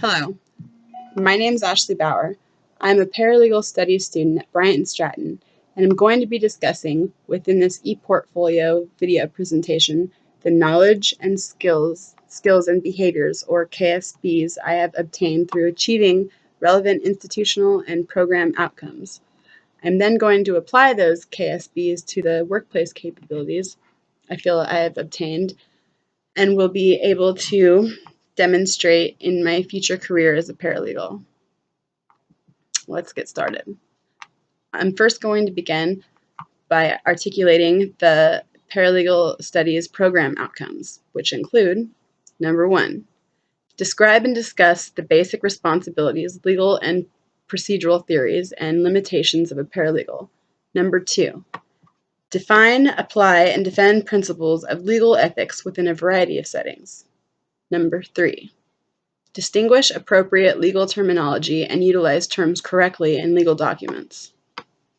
Hello, my name is Ashley Bauer. I'm a paralegal studies student at Bryant Stratton, and I'm going to be discussing within this ePortfolio video presentation the knowledge and skills and behaviors, or KSBs, I have obtained through achieving relevant institutional and program outcomes. I'm then going to apply those KSBs to the workplace capabilities I feel I have obtained and will be able to demonstrate in my future career as a paralegal. Let's get started. I'm first going to begin by articulating the paralegal studies program outcomes, which include: number 1, describe and discuss the basic responsibilities, legal and procedural theories, and limitations of a paralegal. Number 2, define, apply, and defend principles of legal ethics within a variety of settings. Number 3, distinguish appropriate legal terminology and utilize terms correctly in legal documents.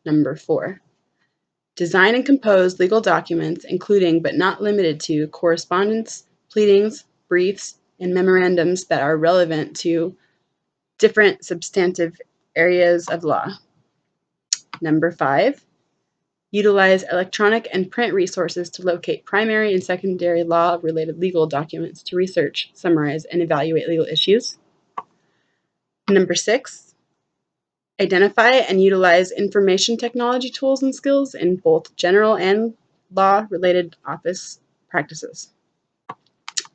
Number 4, design and compose legal documents, including but not limited to correspondence, pleadings, briefs, and memorandums that are relevant to different substantive areas of law. Number 5, utilize electronic and print resources to locate primary and secondary law-related legal documents to research, summarize, and evaluate legal issues. Number 6, identify and utilize information technology tools and skills in both general and law-related office practices.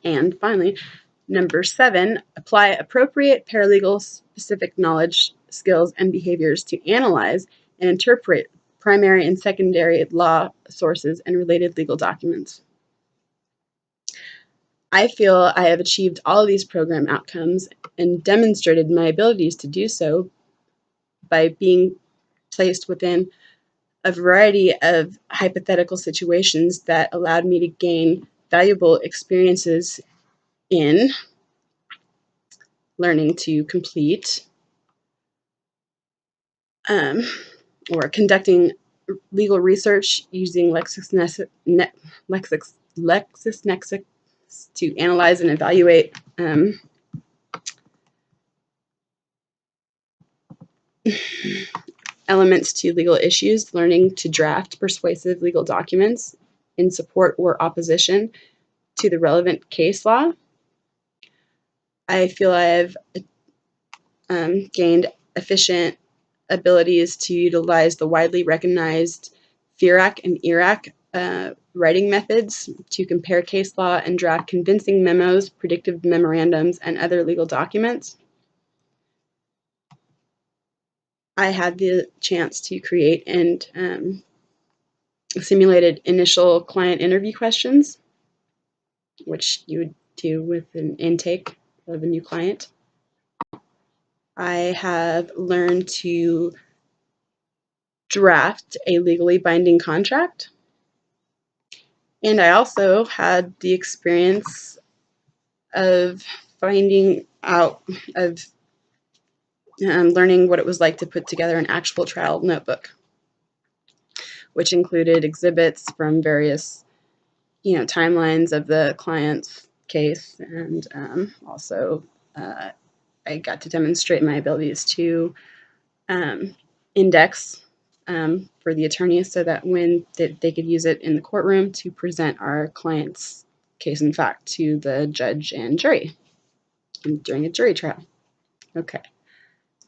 And finally, number 7, apply appropriate paralegal-specific knowledge, skills, and behaviors to analyze and interpret primary and secondary law sources and related legal documents. I feel I have achieved all of these program outcomes and demonstrated my abilities to do so by being placed within a variety of hypothetical situations that allowed me to gain valuable experiences in learning to complete or conducting legal research using LexisNexis to analyze and evaluate elements to legal issues, learning to draft persuasive legal documents in support or opposition to the relevant case law. I feel I have gained efficient abilities to utilize the widely recognized FIRAC and ERAC writing methods to compare case law and draft convincing memos, predictive memorandums, and other legal documents. I had the chance to create and simulated initial client interview questions, which you would do with an intake of a new client. I have learned to draft a legally binding contract. And I also had the experience of finding out, of learning what it was like to put together an actual trial notebook, which included exhibits from various, timelines of the client's case, and also I got to demonstrate my abilities to index for the attorneys so that when they could use it in the courtroom to present our client's case in fact to the judge and jury during a jury trial. Okay,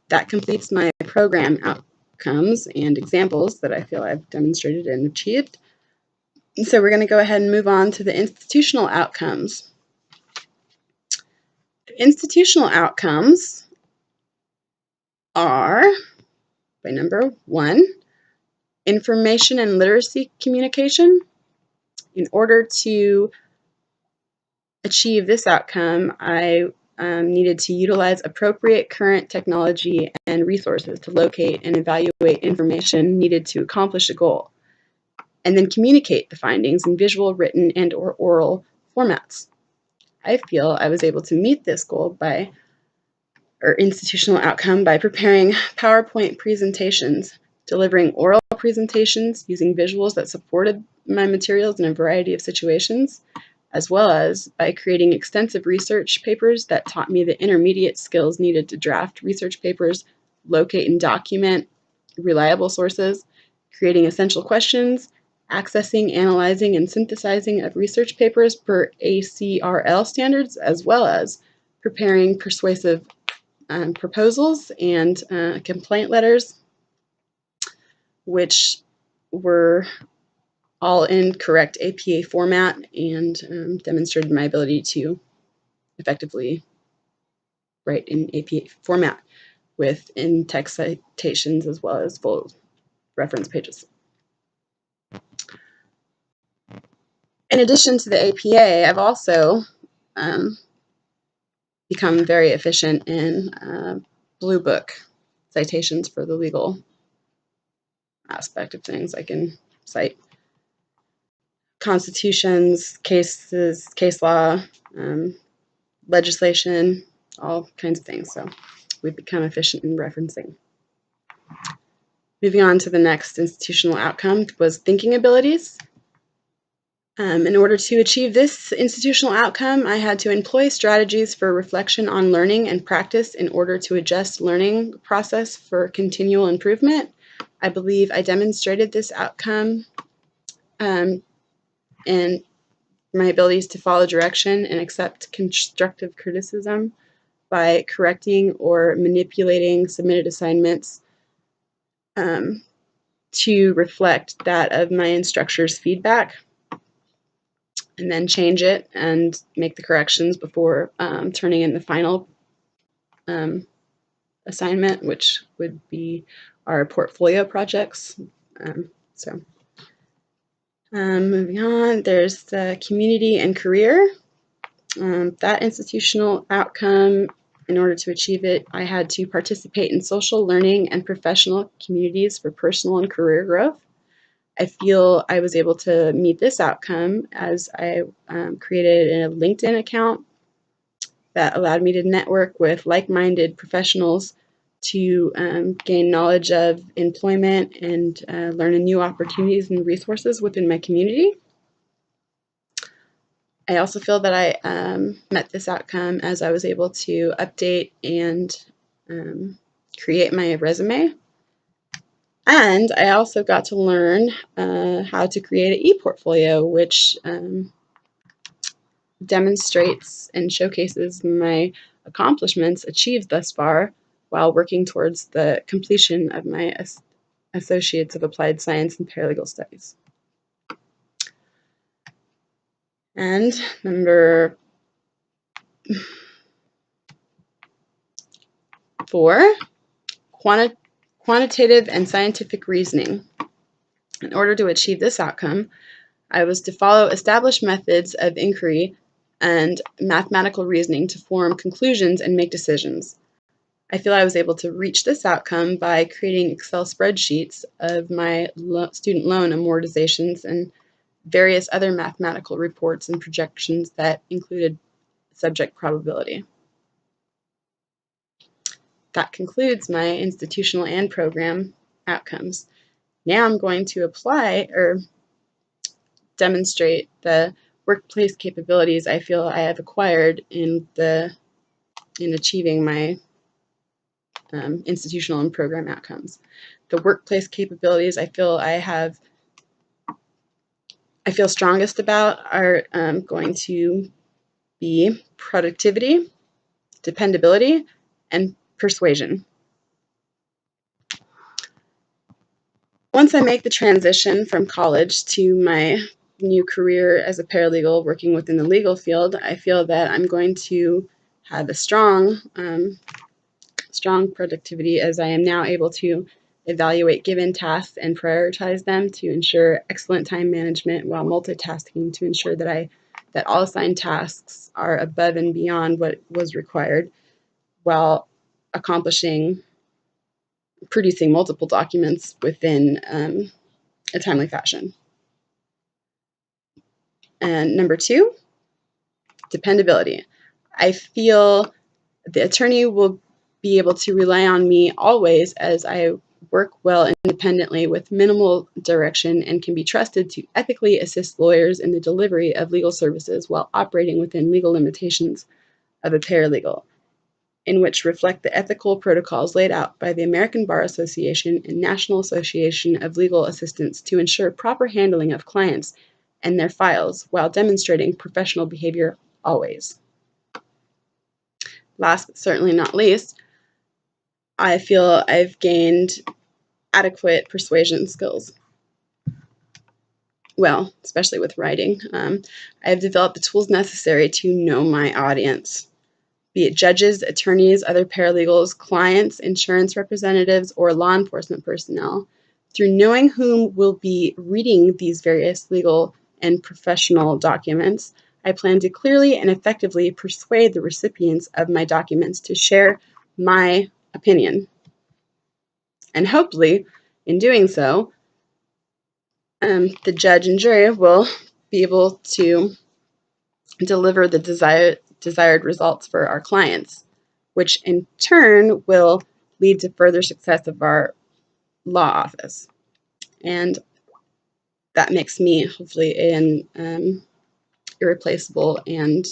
that completes my program outcomes and examples that I feel I've demonstrated and achieved. And so we're going to go ahead and move on to the institutional outcomes. The institutional outcomes are, by number 1, information and literacy communication. In order to achieve this outcome, I needed to utilize appropriate current technology and resources to locate and evaluate information needed to accomplish a goal, and then communicate the findings in visual, written, and/or oral formats. I feel I was able to meet this goal or institutional outcome by preparing PowerPoint presentations, delivering oral presentations using visuals that supported my materials in a variety of situations, as well as by creating extensive research papers that taught me the intermediate skills needed to draft research papers, locate and document reliable sources, creating essential questions, accessing, analyzing, and synthesizing of research papers per ACRL standards, as well as preparing persuasive proposals and complaint letters, which were all in correct APA format, and demonstrated my ability to effectively write in APA format with in-text citations as well as full reference pages. In addition to the APA, I've also become very efficient in Blue Book citations for the legal aspect of things. I can cite constitutions, cases, case law, legislation, all kinds of things. So we've become efficient in referencing. Moving on to the next institutional outcome was thinking abilities. In order to achieve this institutional outcome, I had to employ strategies for reflection on learning and practice in order to adjust learning process for continual improvement. I believe I demonstrated this outcome in my abilities to follow direction and accept constructive criticism by correcting or manipulating submitted assignments to reflect that of my instructor's feedback, and then change it and make the corrections before turning in the final assignment, which would be our portfolio projects. Moving on, there's the community and career. That institutional outcome, in order to achieve it, I had to participate in social learning and professional communities for personal and career growth. I feel I was able to meet this outcome as I created a LinkedIn account that allowed me to network with like-minded professionals to gain knowledge of employment and learn new opportunities and resources within my community. I also feel that I met this outcome as I was able to update and create my resume. And I also got to learn how to create an e-portfolio, which demonstrates and showcases my accomplishments achieved thus far while working towards the completion of my Associates of Applied Science and Paralegal Studies. And number 4, quantitative and scientific reasoning. In order to achieve this outcome, I was to follow established methods of inquiry and mathematical reasoning to form conclusions and make decisions. I feel I was able to reach this outcome by creating Excel spreadsheets of my student loan amortizations and various other mathematical reports and projections that included subject probability. That concludes my institutional and program outcomes. Now I'm going to apply or demonstrate the workplace capabilities I feel I have acquired in achieving my institutional and program outcomes. The workplace capabilities I feel strongest about are going to be productivity, dependability, and persuasion. Once I make the transition from college to my new career as a paralegal working within the legal field, I feel that I'm going to have a strong productivity, as I am now able to evaluate given tasks and prioritize them to ensure excellent time management while multitasking to ensure that all assigned tasks are above and beyond what was required while producing multiple documents within a timely fashion. And number 2, dependability. I feel the attorney will be able to rely on me always, as I work well independently with minimal direction, and can be trusted to ethically assist lawyers in the delivery of legal services while operating within legal limitations of a paralegal, in which reflect the ethical protocols laid out by the American Bar Association and National Association of Legal Assistants to ensure proper handling of clients and their files while demonstrating professional behavior always. Last but certainly not least, I feel I've gained adequate persuasion skills. Well, especially with writing. I have developed the tools necessary to know my audience, be it judges, attorneys, other paralegals, clients, insurance representatives, or law enforcement personnel. Through knowing whom will be reading these various legal and professional documents, I plan to clearly and effectively persuade the recipients of my documents to share my opinion. And hopefully, in doing so, the judge and jury will be able to deliver the desired results for our clients, which in turn will lead to further success of our law office. And that makes me hopefully an irreplaceable and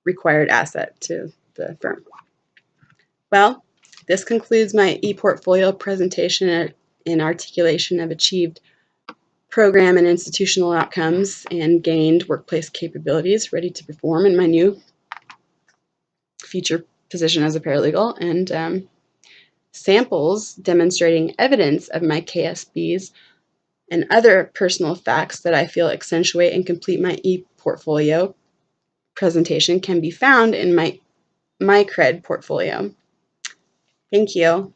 required asset to the firm. Well, this concludes my ePortfolio presentation in articulation of achieved program and institutional outcomes and gained workplace capabilities ready to perform in my new future position as a paralegal, and samples demonstrating evidence of my KSBs and other personal facts that I feel accentuate and complete my ePortfolio presentation can be found in my CRED portfolio. Thank you.